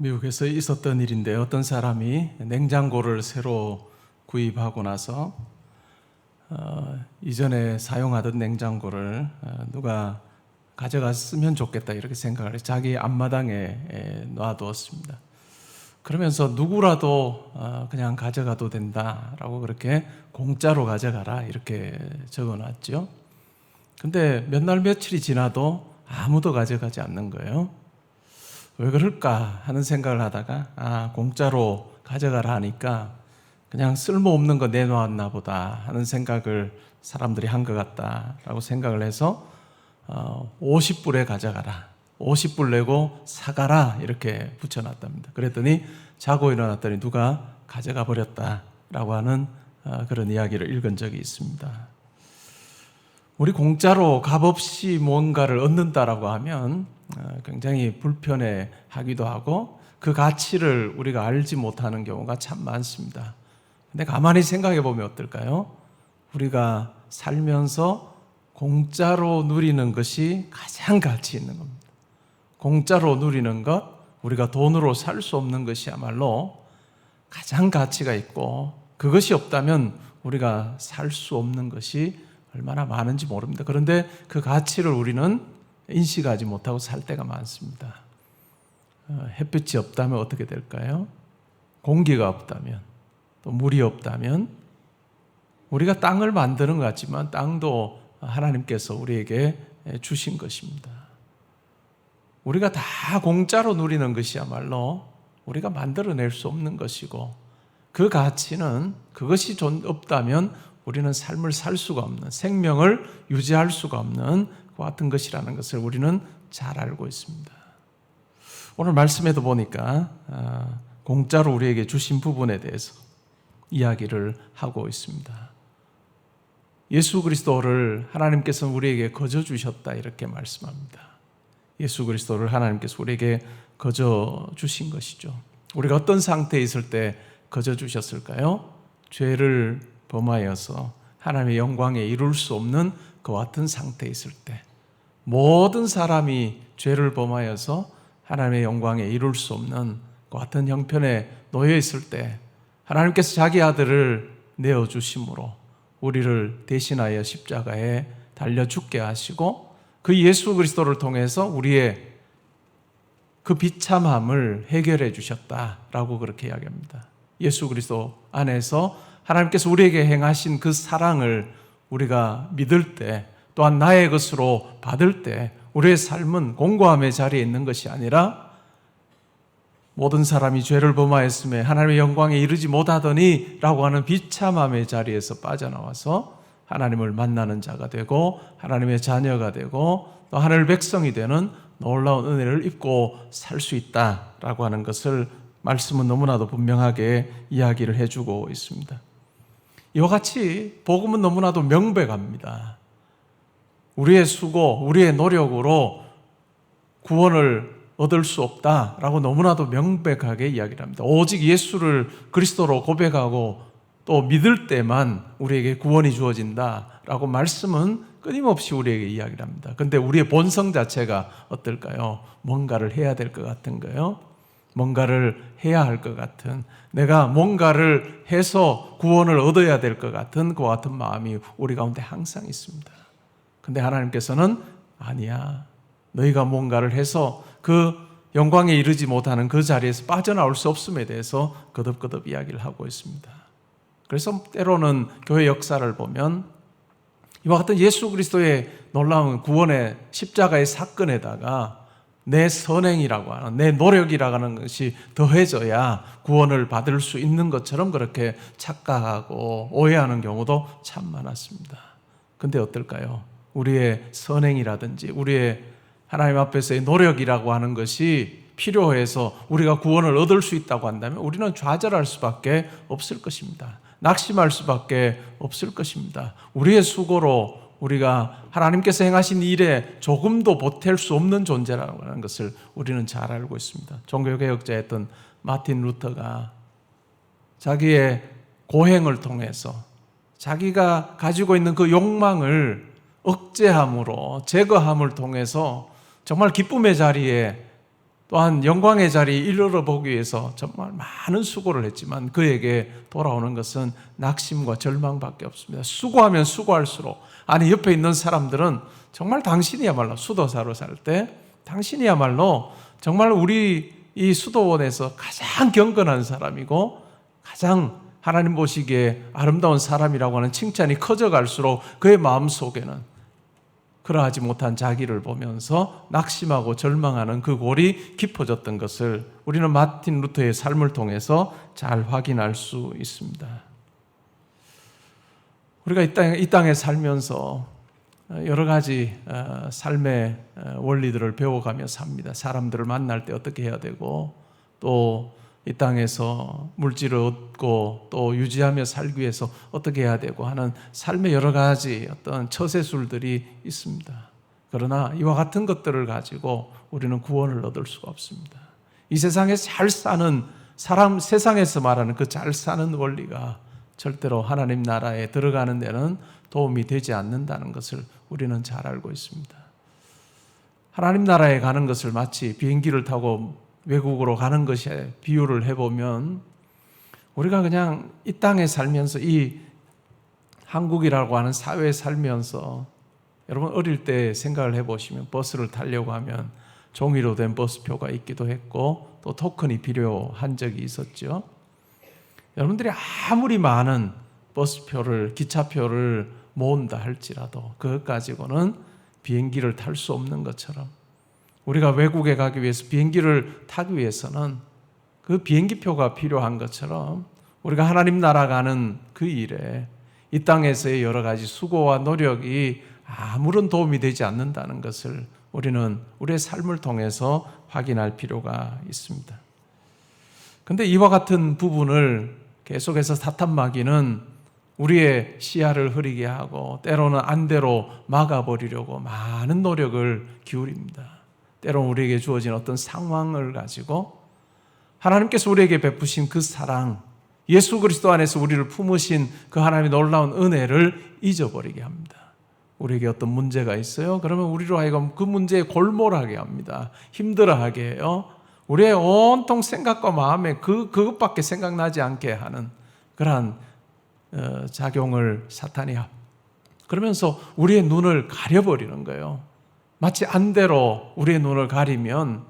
미국에서 있었던 일인데 어떤 사람이 냉장고를 새로 구입하고 나서 이전에 사용하던 냉장고를 누가 가져갔으면 좋겠다 이렇게 생각을 해서 자기 앞마당에 놔두었습니다. 그러면서 누구라도 그냥 가져가도 된다라고 그렇게 공짜로 가져가라 이렇게 적어놨죠. 근데 몇 날 며칠이 지나도 아무도 가져가지 않는 거예요. 왜 그럴까 하는 생각을 하다가 공짜로 가져가라 하니까 그냥 쓸모없는 거 내놓았나 보다 하는 생각을 사람들이 한 것 같다라고 생각을 해서 50불에 가져가라, 50불 내고 사가라 이렇게 붙여놨답니다. 그랬더니 자고 일어났더니 누가 가져가 버렸다라고 하는 그런 이야기를 읽은 적이 있습니다. 우리 공짜로 값없이 뭔가를 얻는다라고 하면 굉장히 불편해하기도 하고 그 가치를 우리가 알지 못하는 경우가 참 많습니다. 근데 가만히 생각해 보면 어떨까요? 우리가 살면서 공짜로 누리는 것이 가장 가치 있는 겁니다. 공짜로 누리는 것, 우리가 돈으로 살 수 없는 것이야말로 가장 가치가 있고 그것이 없다면 우리가 살 수 없는 것이 얼마나 많은지 모릅니다. 그런데 그 가치를 우리는 인식하지 못하고 살 때가 많습니다. 햇빛이 없다면 어떻게 될까요? 공기가 없다면, 또 물이 없다면 우리가 땅을 만드는 것 같지만 땅도 하나님께서 우리에게 주신 것입니다. 우리가 다 공짜로 누리는 것이야말로 우리가 만들어낼 수 없는 것이고 그 가치는 그것이 없다면 우리는 삶을 살 수가 없는, 생명을 유지할 수가 없는 그 같은 것이라는 것을 우리는 잘 알고 있습니다. 오늘 말씀에도 보니까 공짜로 우리에게 주신 부분에 대해서 이야기를 하고 있습니다. 예수 그리스도를 하나님께서는 우리에게 거저 주셨다 이렇게 말씀합니다. 예수 그리스도를 하나님께서 우리에게 거저 주신 것이죠. 우리가 어떤 상태에 있을 때 거저 주셨을까요? 죄를 범하여서 하나님의 영광에 이룰 수 없는 그와 같은 상태에 있을 때, 모든 사람이 죄를 범하여서 하나님의 영광에 이룰 수 없는 그와 같은 형편에 놓여 있을 때 하나님께서 자기 아들을 내어주심으로 우리를 대신하여 십자가에 달려 죽게 하시고 그 예수 그리스도를 통해서 우리의 그 비참함을 해결해 주셨다라고 그렇게 이야기합니다. 예수 그리스도 안에서 하나님께서 우리에게 행하신 그 사랑을 우리가 믿을 때, 또한 나의 것으로 받을 때 우리의 삶은 공고함의 자리에 있는 것이 아니라 모든 사람이 죄를 범하였음에 하나님의 영광에 이르지 못하더니 라고 하는 비참함의 자리에서 빠져나와서 하나님을 만나는 자가 되고 하나님의 자녀가 되고 또 하늘 백성이 되는 놀라운 은혜를 입고 살 수 있다라고 하는 것을 말씀은 너무나도 분명하게 이야기를 해주고 있습니다. 이와 같이 복음은 너무나도 명백합니다. 우리의 수고, 우리의 노력으로 구원을 얻을 수 없다라고 너무나도 명백하게 이야기를 합니다. 오직 예수를 그리스도로 고백하고 또 믿을 때만 우리에게 구원이 주어진다라고 말씀은 끊임없이 우리에게 이야기를 합니다. 그런데 우리의 본성 자체가 어떨까요? 뭔가를 해야 될 것 같은 거예요. 뭔가를 해야 할 것 같은, 내가 뭔가를 해서 구원을 얻어야 될 것 같은 그와 같은 마음이 우리 가운데 항상 있습니다. 그런데 하나님께서는 아니야, 너희가 뭔가를 해서 그 영광에 이르지 못하는 그 자리에서 빠져나올 수 없음에 대해서 거듭거듭 이야기를 하고 있습니다. 그래서 때로는 교회 역사를 보면 이와 같은 예수 그리스도의 놀라운 구원의 십자가의 사건에다가 내 선행이라고 하는, 내 노력이라고 하는 것이 더해져야 구원을 받을 수 있는 것처럼 그렇게 착각하고 오해하는 경우도 참 많았습니다. 그런데 어떨까요? 우리의 선행이라든지 우리의 하나님 앞에서의 노력이라고 하는 것이 필요해서 우리가 구원을 얻을 수 있다고 한다면 우리는 좌절할 수밖에 없을 것입니다. 낙심할 수밖에 없을 것입니다. 우리의 수고로 우리가 하나님께서 행하신 일에 조금도 보탤 수 없는 존재라고 하는 것을 우리는 잘 알고 있습니다. 종교개혁자였던 마틴 루터가 자기의 고행을 통해서 자기가 가지고 있는 그 욕망을 억제함으로, 제거함을 통해서 정말 기쁨의 자리에 또한 영광의 자리에 이르러 보기 위해서 정말 많은 수고를 했지만 그에게 돌아오는 것은 낙심과 절망밖에 없습니다. 수고하면 수고할수록, 아니 옆에 있는 사람들은 정말 당신이야말로 수도사로 살 때 당신이야말로 정말 우리 이 수도원에서 가장 경건한 사람이고 가장 하나님 보시기에 아름다운 사람이라고 하는 칭찬이 커져갈수록 그의 마음속에는 그러하지 못한 자기를 보면서 낙심하고 절망하는 그 골이 깊어졌던 것을 우리는 마틴 루터의 삶을 통해서 잘 확인할 수 있습니다. 우리가 이 땅에 살면서 여러 가지 삶의 원리들을 배워가며 삽니다. 사람들을 만날 때 어떻게 해야 되고, 또 이 땅에서 물질을 얻고 또 유지하며 살기 위해서 어떻게 해야 되고 하는 삶의 여러 가지 어떤 처세술들이 있습니다. 그러나 이와 같은 것들을 가지고 우리는 구원을 얻을 수가 없습니다. 이 세상에 잘 사는 사람, 세상에서 말하는 그 잘 사는 원리가 절대로 하나님 나라에 들어가는 데는 도움이 되지 않는다는 것을 우리는 잘 알고 있습니다. 하나님 나라에 가는 것을 마치 비행기를 타고 외국으로 가는 것에 비유를 해보면, 우리가 그냥 이 땅에 살면서 이 한국이라고 하는 사회에 살면서, 여러분 어릴 때 생각을 해보시면 버스를 타려고 하면 종이로 된 버스표가 있기도 했고 또 토큰이 필요한 적이 있었죠. 여러분들이 아무리 많은 버스표를, 기차표를 모은다 할지라도 그것 가지고는 비행기를 탈 수 없는 것처럼, 우리가 외국에 가기 위해서 비행기를 타기 위해서는 그 비행기표가 필요한 것처럼, 우리가 하나님 나라 가는 그 일에 이 땅에서의 여러 가지 수고와 노력이 아무런 도움이 되지 않는다는 것을 우리는 우리의 삶을 통해서 확인할 필요가 있습니다. 그런데 이와 같은 부분을 계속해서 사탄 마귀는 우리의 시야를 흐리게 하고 때로는 안대로 막아버리려고 많은 노력을 기울입니다. 때로는 우리에게 주어진 어떤 상황을 가지고 하나님께서 우리에게 베푸신 그 사랑, 예수 그리스도 안에서 우리를 품으신 그 하나님의 놀라운 은혜를 잊어버리게 합니다. 우리에게 어떤 문제가 있어요? 그러면 우리로 하여금 그 문제에 골몰하게 합니다. 힘들어하게 해요. 우리의 온통 생각과 마음에 그것밖에 생각나지 않게 하는 그러한 작용을 사탄이 그러면서 우리의 눈을 가려버리는 거예요. 마치 안대로 우리의 눈을 가리면,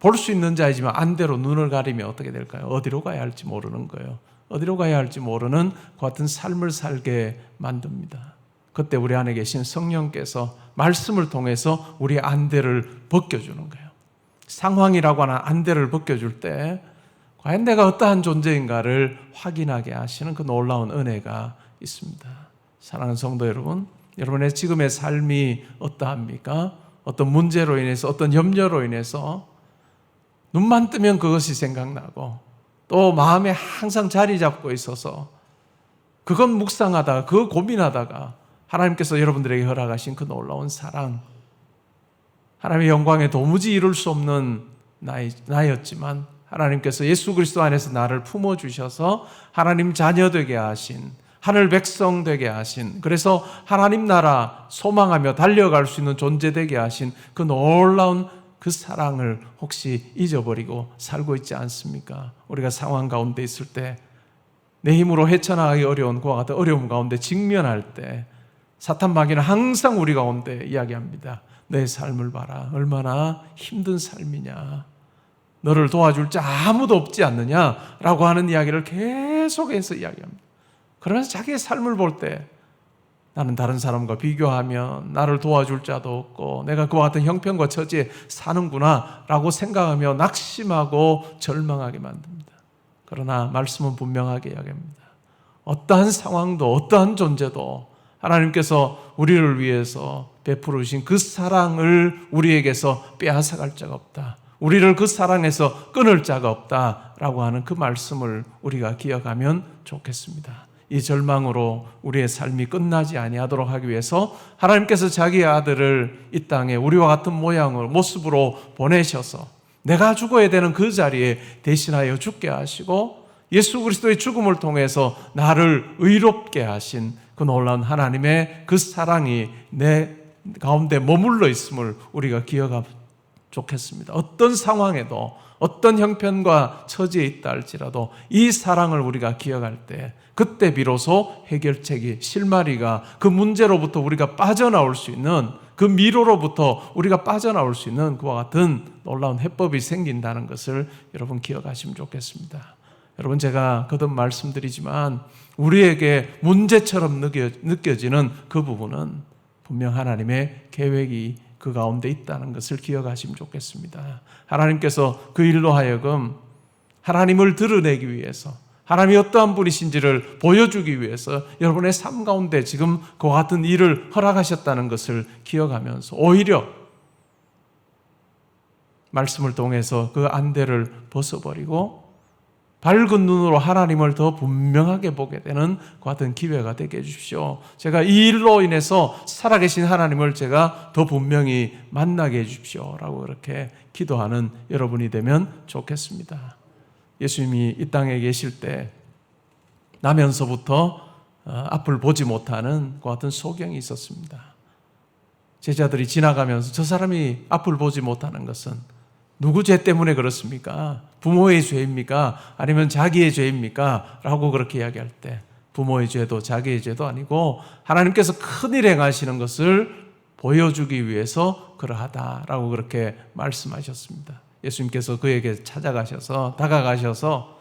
볼 수 있는 자이지만 안대로 눈을 가리면 어떻게 될까요? 어디로 가야 할지 모르는 거예요. 어디로 가야 할지 모르는 그 같은 삶을 살게 만듭니다. 그때 우리 안에 계신 성령께서 말씀을 통해서 우리의 안대를 벗겨주는 거예요. 상황이라고 하는 안대를 벗겨줄 때 과연 내가 어떠한 존재인가를 확인하게 하시는 그 놀라운 은혜가 있습니다. 사랑하는 성도 여러분, 여러분의 지금의 삶이 어떠합니까? 어떤 문제로 인해서, 어떤 염려로 인해서 눈만 뜨면 그것이 생각나고 또 마음에 항상 자리 잡고 있어서 그건 묵상하다가, 그거 고민하다가 하나님께서 여러분들에게 허락하신 그 놀라운 사랑, 하나님의 영광에 도무지 이룰 수 없는 나였지만 하나님께서 예수 그리스도 안에서 나를 품어주셔서 하나님 자녀 되게 하신, 하늘 백성 되게 하신, 그래서 하나님 나라 소망하며 달려갈 수 있는 존재 되게 하신 그 놀라운 그 사랑을 혹시 잊어버리고 살고 있지 않습니까? 우리가 상황 가운데 있을 때, 내 힘으로 헤쳐나가기 어려운 그와 같은 어려움 가운데 직면할 때 사탄 마귀는 항상 우리 가운데 이야기합니다. 내 삶을 봐라. 얼마나 힘든 삶이냐. 너를 도와줄 자 아무도 없지 않느냐라고 하는 이야기를 계속해서 이야기합니다. 그러면서 자기의 삶을 볼 때 나는 다른 사람과 비교하면 나를 도와줄 자도 없고 내가 그와 같은 형편과 처지에 사는구나 라고 생각하며 낙심하고 절망하게 만듭니다. 그러나 말씀은 분명하게 이야기합니다. 어떠한 상황도 어떠한 존재도 하나님께서 우리를 위해서 베풀으신 그 사랑을 우리에게서 빼앗아갈 자가 없다. 우리를 그 사랑에서 끊을 자가 없다라고 하는 그 말씀을 우리가 기억하면 좋겠습니다. 이 절망으로 우리의 삶이 끝나지 아니하도록 하기 위해서 하나님께서 자기의 아들을 이 땅에 우리와 같은 모습으로 보내셔서 내가 죽어야 되는 그 자리에 대신하여 죽게 하시고 예수 그리스도의 죽음을 통해서 나를 의롭게 하신 그 놀라운 하나님의 그 사랑이 내 가운데 머물러 있음을 우리가 기억하면 좋겠습니다. 어떤 상황에도 어떤 형편과 처지에 있다 할지라도 이 사랑을 우리가 기억할 때 그때 비로소 해결책이 실마리가 그 문제로부터 우리가 빠져나올 수 있는 그 미로로부터 우리가 빠져나올 수 있는 그와 같은 놀라운 해법이 생긴다는 것을 여러분 기억하시면 좋겠습니다. 여러분 제가 거듭 말씀드리지만 우리에게 문제처럼 느껴지는 그 부분은 분명 하나님의 계획이 그 가운데 있다는 것을 기억하시면 좋겠습니다. 하나님께서 그 일로 하여금 하나님을 드러내기 위해서 하나님이 어떠한 분이신지를 보여주기 위해서 여러분의 삶 가운데 지금 그와 같은 일을 허락하셨다는 것을 기억하면서 오히려 말씀을 통해서 그 안대를 벗어버리고 밝은 눈으로 하나님을 더 분명하게 보게 되는 그 같은 기회가 되게 해주십시오. 제가 이 일로 인해서 살아계신 하나님을 제가 더 분명히 만나게 해주십시오 라고 그렇게 기도하는 여러분이 되면 좋겠습니다. 예수님이 이 땅에 계실 때 나면서부터 앞을 보지 못하는 그 같은 소경이 있었습니다. 제자들이 지나가면서 저 사람이 앞을 보지 못하는 것은 누구 죄 때문에 그렇습니까? 부모의 죄입니까? 아니면 자기의 죄입니까? 라고 그렇게 이야기할 때 부모의 죄도 자기의 죄도 아니고 하나님께서 큰일 행하시는 것을 보여주기 위해서 그러하다라고 그렇게 말씀하셨습니다. 예수님께서 그에게 다가가셔서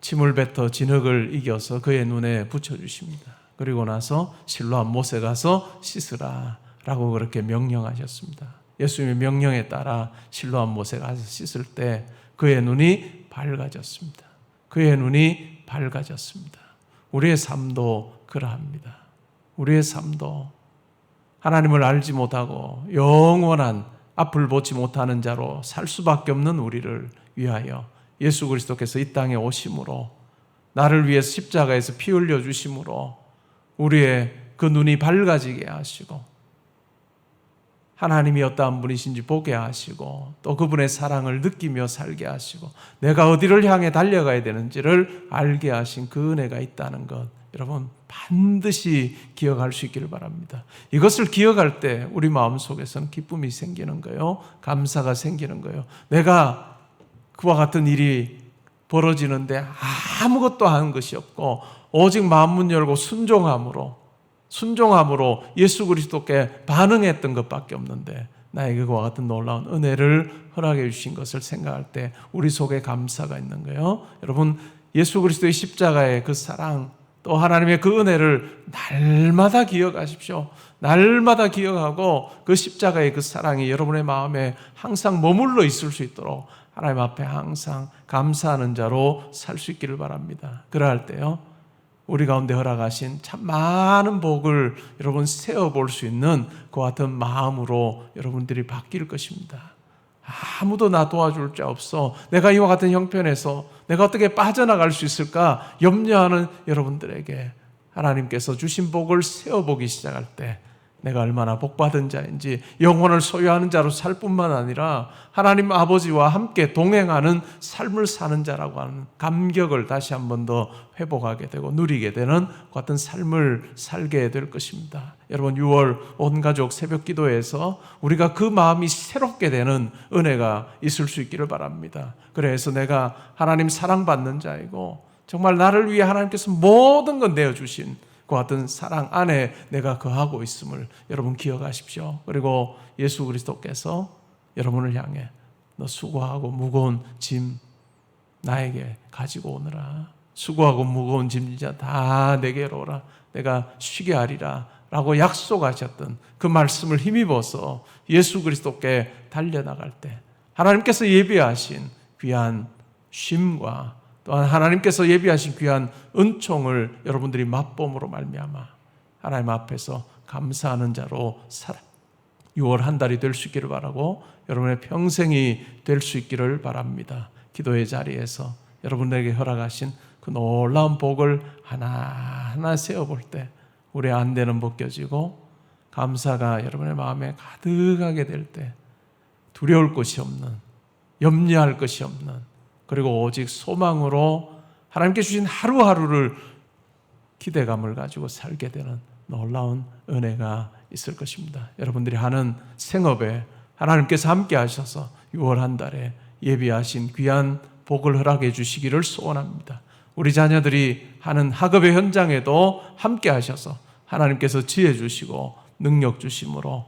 침을 뱉어 진흙을 이겨서 그의 눈에 붙여주십니다. 그리고 나서 실로암 못에 가서 씻으라 라고 그렇게 명령하셨습니다. 예수님의 명령에 따라 실로암 못에 가서 씻을 때 그의 눈이 밝아졌습니다. 그의 눈이 밝아졌습니다. 우리의 삶도 그러합니다. 우리의 삶도 하나님을 알지 못하고 영원한 앞을 보지 못하는 자로 살 수밖에 없는 우리를 위하여 예수 그리스도께서 이 땅에 오심으로 나를 위해서 십자가에서 피 흘려 주심으로 우리의 그 눈이 밝아지게 하시고 하나님이 어떠한 분이신지 보게 하시고 또 그분의 사랑을 느끼며 살게 하시고 내가 어디를 향해 달려가야 되는지를 알게 하신 그 은혜가 있다는 것 여러분 반드시 기억할 수 있기를 바랍니다. 이것을 기억할 때 우리 마음속에서는 기쁨이 생기는 거예요. 감사가 생기는 거예요. 내가 그와 같은 일이 벌어지는데 아무것도 하는 것이 없고 오직 마음문 열고 순종함으로 예수 그리스도께 반응했던 것밖에 없는데 나에게 그와 같은 놀라운 은혜를 허락해 주신 것을 생각할 때 우리 속에 감사가 있는 거예요. 여러분 예수 그리스도의 십자가의 그 사랑 또 하나님의 그 은혜를 날마다 기억하십시오. 날마다 기억하고 그 십자가의 그 사랑이 여러분의 마음에 항상 머물러 있을 수 있도록 하나님 앞에 항상 감사하는 자로 살 수 있기를 바랍니다. 그러할 때요 우리 가운데 허락하신 참 많은 복을 여러분 세어볼 수 있는 그 같은 마음으로 여러분들이 바뀔 것입니다. 아무도 나 도와줄 자 없어. 내가 이와 같은 형편에서 내가 어떻게 빠져나갈 수 있을까 염려하는 여러분들에게 하나님께서 주신 복을 세어보기 시작할 때 내가 얼마나 복받은 자인지 영혼을 소유하는 자로 살 뿐만 아니라 하나님 아버지와 함께 동행하는 삶을 사는 자라고 하는 감격을 다시 한 번 더 회복하게 되고 누리게 되는 같은 삶을 살게 될 것입니다. 여러분 6월 온 가족 새벽 기도에서 우리가 그 마음이 새롭게 되는 은혜가 있을 수 있기를 바랍니다. 그래서 내가 하나님 사랑받는 자이고 정말 나를 위해 하나님께서 모든 건 내어주신 그 같은 사랑 안에 내가 거하고 있음을 여러분 기억하십시오. 그리고 예수 그리스도께서 여러분을 향해 너 수고하고 무거운 짐 나에게 가지고 오너라. 수고하고 무거운 짐자 다 내게로 오라. 내가 쉬게 하리라 라고 약속하셨던 그 말씀을 힘입어서 예수 그리스도께 달려나갈 때 하나님께서 예비하신 귀한 쉼과 또한 하나님께서 예비하신 귀한 은총을 여러분들이 맛봄으로 말미암아 하나님 앞에서 감사하는 자로 살아 6월 한 달이 될 수 있기를 바라고 여러분의 평생이 될 수 있기를 바랍니다. 기도의 자리에서 여러분에게 허락하신 그 놀라운 복을 하나하나 세어볼 때 우리의 안대는 벗겨지고 감사가 여러분의 마음에 가득하게 될 때 두려울 것이 없는 염려할 것이 없는 그리고 오직 소망으로 하나님께 주신 하루하루를 기대감을 가지고 살게 되는 놀라운 은혜가 있을 것입니다. 여러분들이 하는 생업에 하나님께서 함께 하셔서 6월 한 달에 예비하신 귀한 복을 허락해 주시기를 소원합니다. 우리 자녀들이 하는 학업의 현장에도 함께 하셔서 하나님께서 지혜 주시고 능력 주심으로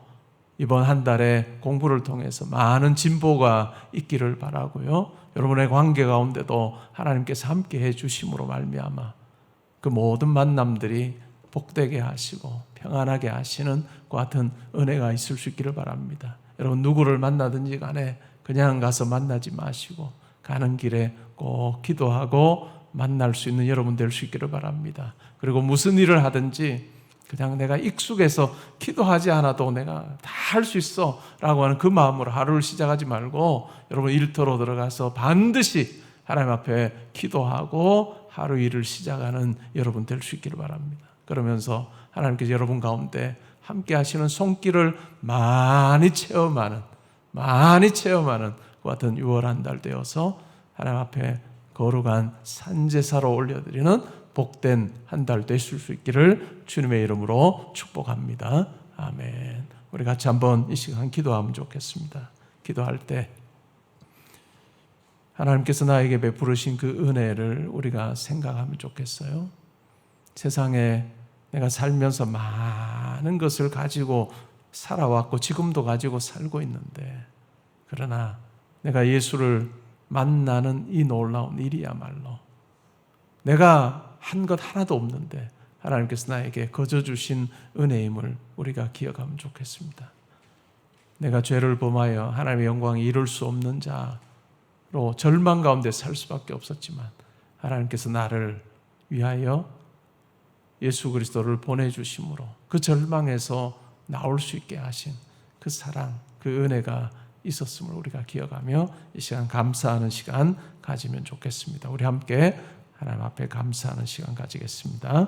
이번 한 달에 공부를 통해서 많은 진보가 있기를 바라고요. 여러분의 관계 가운데도 하나님께서 함께 해 주심으로 말미암아 그 모든 만남들이 복되게 하시고 평안하게 하시는 그 같은 은혜가 있을 수 있기를 바랍니다. 여러분 누구를 만나든지 간에 그냥 가서 만나지 마시고 가는 길에 꼭 기도하고 만날 수 있는 여러분 될 수 있기를 바랍니다. 그리고 무슨 일을 하든지 그냥 내가 익숙해서 기도하지 않아도 내가 다 할 수 있어 라고 하는 그 마음으로 하루를 시작하지 말고 여러분 일터로 들어가서 반드시 하나님 앞에 기도하고 하루 일을 시작하는 여러분 될 수 있기를 바랍니다. 그러면서 하나님께서 여러분 가운데 함께 하시는 손길을 많이 체험하는 그 같은 6월 한 달 되어서 하나님 앞에 거룩한 산제사로 올려드리는 복된 한 달 되실 수 있기를 주님의 이름으로 축복합니다. 아멘. 우리 같이 한번 이 시간 기도하면 좋겠습니다. 기도할 때 하나님께서 나에게 베푸르신 그 은혜를 우리가 생각하면 좋겠어요. 세상에 내가 살면서 많은 것을 가지고 살아왔고 지금도 가지고 살고 있는데 그러나 내가 예수를 만나는 이 놀라운 일이야말로 내가 한 것 하나도 없는데 하나님께서 나에게 거저 주신 은혜임을 우리가 기억하면 좋겠습니다. 내가 죄를 범하여 하나님의 영광에 이룰 수 없는 자로 절망 가운데 살 수밖에 없었지만 하나님께서 나를 위하여 예수 그리스도를 보내주심으로 그 절망에서 나올 수 있게 하신 그 사랑, 그 은혜가 있었음을 우리가 기억하며 이 시간 감사하는 시간 가지면 좋겠습니다. 우리 함께 하나님 앞에 감사하는 시간 가지겠습니다.